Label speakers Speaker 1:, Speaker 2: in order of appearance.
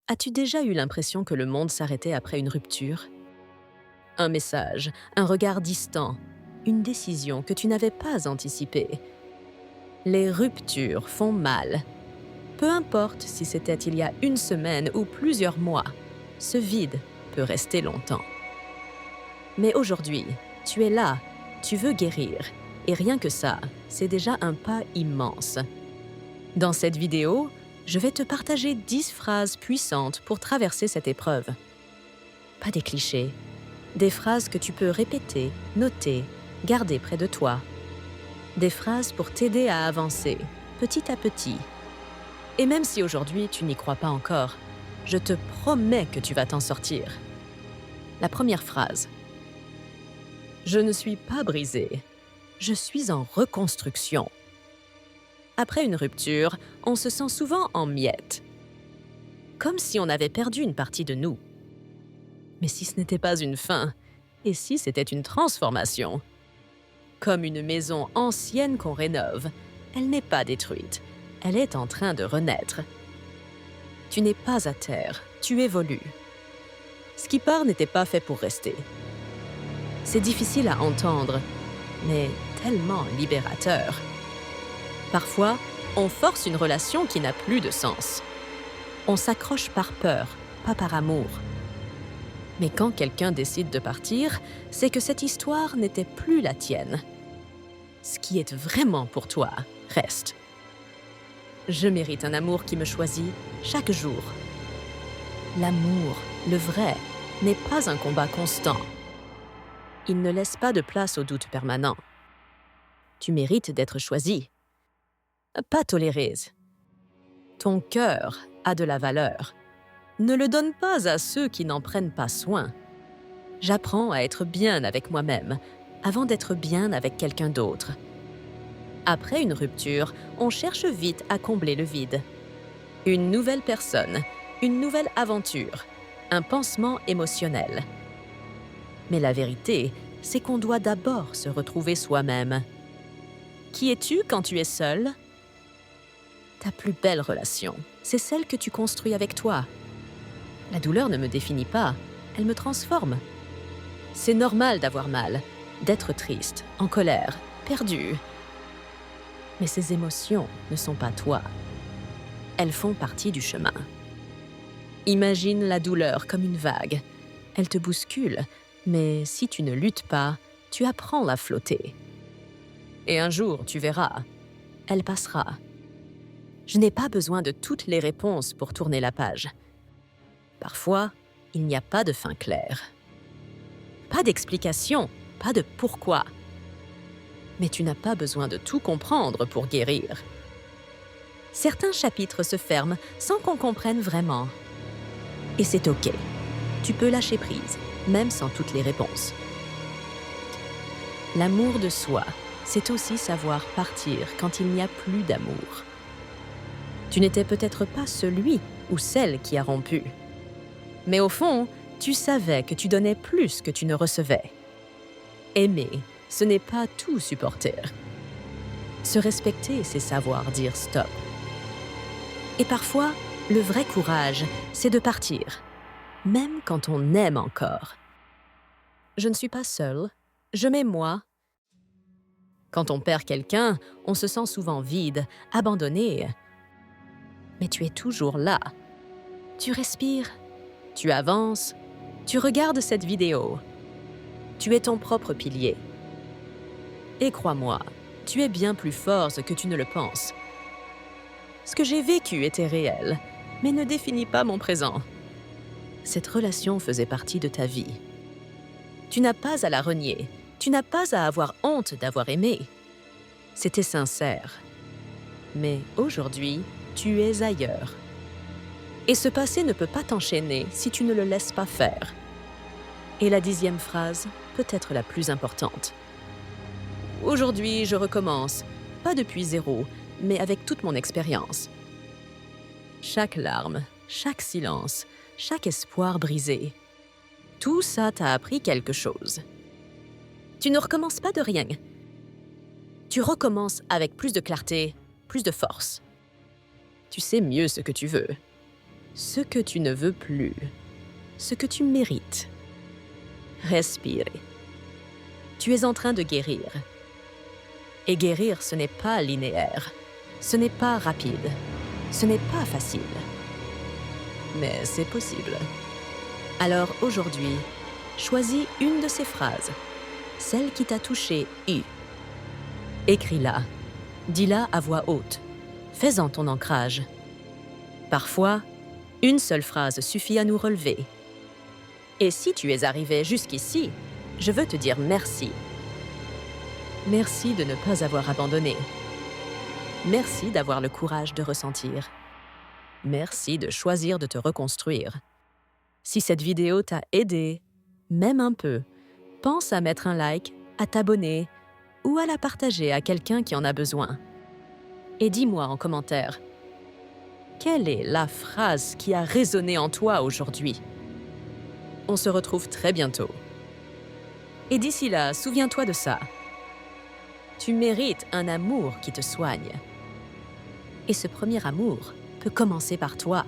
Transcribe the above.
Speaker 1: As-tu déjà eu l'impression que le monde s'arrêtait après une rupture? Un message, un regard distant, une décision que tu n'avais pas anticipée. Les ruptures font mal. Peu importe si c'était il y a une semaine ou plusieurs mois, ce vide peut rester longtemps. Mais aujourd'hui, tu es là, tu veux guérir, et rien que ça, c'est déjà un pas immense. Dans cette vidéo, je vais te partager 10 phrases puissantes pour traverser cette épreuve. Pas des clichés, des phrases que tu peux répéter, noter, garder près de toi. Des phrases pour t'aider à avancer, petit à petit. Et même si aujourd'hui tu n'y crois pas encore, je te promets que tu vas t'en sortir. La première phrase. Je ne suis pas brisée, je suis en reconstruction. Après une rupture, on se sent souvent en miettes. Comme si on avait perdu une partie de nous. Mais si ce n'était pas une fin, et si c'était une transformation? Comme une maison ancienne qu'on rénove, elle n'est pas détruite, elle est en train de renaître. Tu n'es pas à terre, tu évolues. Ce qui part n'était pas fait pour rester. C'est difficile à entendre, mais tellement libérateur. Parfois, on force une relation qui n'a plus de sens. On s'accroche par peur, pas par amour. Mais quand quelqu'un décide de partir, c'est que cette histoire n'était plus la tienne. Ce qui est vraiment pour toi reste. Je mérite un amour qui me choisit chaque jour. L'amour, le vrai, n'est pas un combat constant. Il ne laisse pas de place au doute permanent. Tu mérites d'être choisi, pas toléré. Ton cœur a de la valeur. Ne le donne pas à ceux qui n'en prennent pas soin. J'apprends à être bien avec moi-même avant d'être bien avec quelqu'un d'autre. Après une rupture, on cherche vite à combler le vide. Une nouvelle personne, une nouvelle aventure, un pansement émotionnel. Mais la vérité, c'est qu'on doit d'abord se retrouver soi-même. Qui es-tu quand tu es seul? Ta plus belle relation, c'est celle que tu construis avec toi. La douleur ne me définit pas, elle me transforme. C'est normal d'avoir mal, d'être triste, en colère, perdu. Mais ces émotions ne sont pas toi. Elles font partie du chemin. Imagine la douleur comme une vague. Elle te bouscule, mais si tu ne luttes pas, tu apprends à flotter. Et un jour, tu verras, elle passera. Je n'ai pas besoin de toutes les réponses pour tourner la page. Parfois, il n'y a pas de fin claire. Pas d'explication, pas de pourquoi. Mais tu n'as pas besoin de tout comprendre pour guérir. Certains chapitres se ferment sans qu'on comprenne vraiment. Et c'est OK. Tu peux lâcher prise, même sans toutes les réponses. L'amour de soi, c'est aussi savoir partir quand il n'y a plus d'amour. Tu n'étais peut-être pas celui ou celle qui a rompu. Mais au fond, tu savais que tu donnais plus que tu ne recevais. Aimer, ce n'est pas tout supporter. Se respecter, c'est savoir dire stop. Et parfois, le vrai courage, c'est de partir, même quand on aime encore. Je ne suis pas seule, je m'aime moi. Quand on perd quelqu'un, on se sent souvent vide, abandonné. Mais tu es toujours là. Tu respires, tu avances, tu regardes cette vidéo. Tu es ton propre pilier. Et crois-moi, tu es bien plus fort que tu ne le penses. Ce que j'ai vécu était réel, mais ne définit pas mon présent. Cette relation faisait partie de ta vie. Tu n'as pas à la renier, tu n'as pas à avoir honte d'avoir aimé. C'était sincère. Mais aujourd'hui, tu es ailleurs. Et ce passé ne peut pas t'enchaîner si tu ne le laisses pas faire. Et la 10e phrase peut être la plus importante. Aujourd'hui, je recommence, pas depuis zéro, mais avec toute mon expérience. Chaque larme, chaque silence, chaque espoir brisé, tout ça t'a appris quelque chose. Tu ne recommences pas de rien. Tu recommences avec plus de clarté, plus de force. Tu sais mieux ce que tu veux. ce que tu ne veux plus, ce que tu mérites. Respire. Tu es en train de guérir. Et guérir, ce n'est pas linéaire, ce n'est pas rapide, ce n'est pas facile. Mais c'est possible. Alors aujourd'hui, choisis une de ces phrases, celle qui t'a touché et écris-la, dis-la à voix haute, fais-en ton ancrage. Parfois, une seule phrase suffit à nous relever. Et si tu es arrivé jusqu'ici, je veux te dire merci. Merci de ne pas avoir abandonné. Merci d'avoir le courage de ressentir. Merci de choisir de te reconstruire. Si cette vidéo t'a aidé, même un peu, pense à mettre un like, à t'abonner ou à la partager à quelqu'un qui en a besoin. Et dis-moi en commentaire, quelle est la phrase qui a résonné en toi aujourd'hui? On se retrouve très bientôt. Et d'ici là, souviens-toi de ça. Tu mérites un amour qui te soigne. Et ce premier amour peut commencer par toi.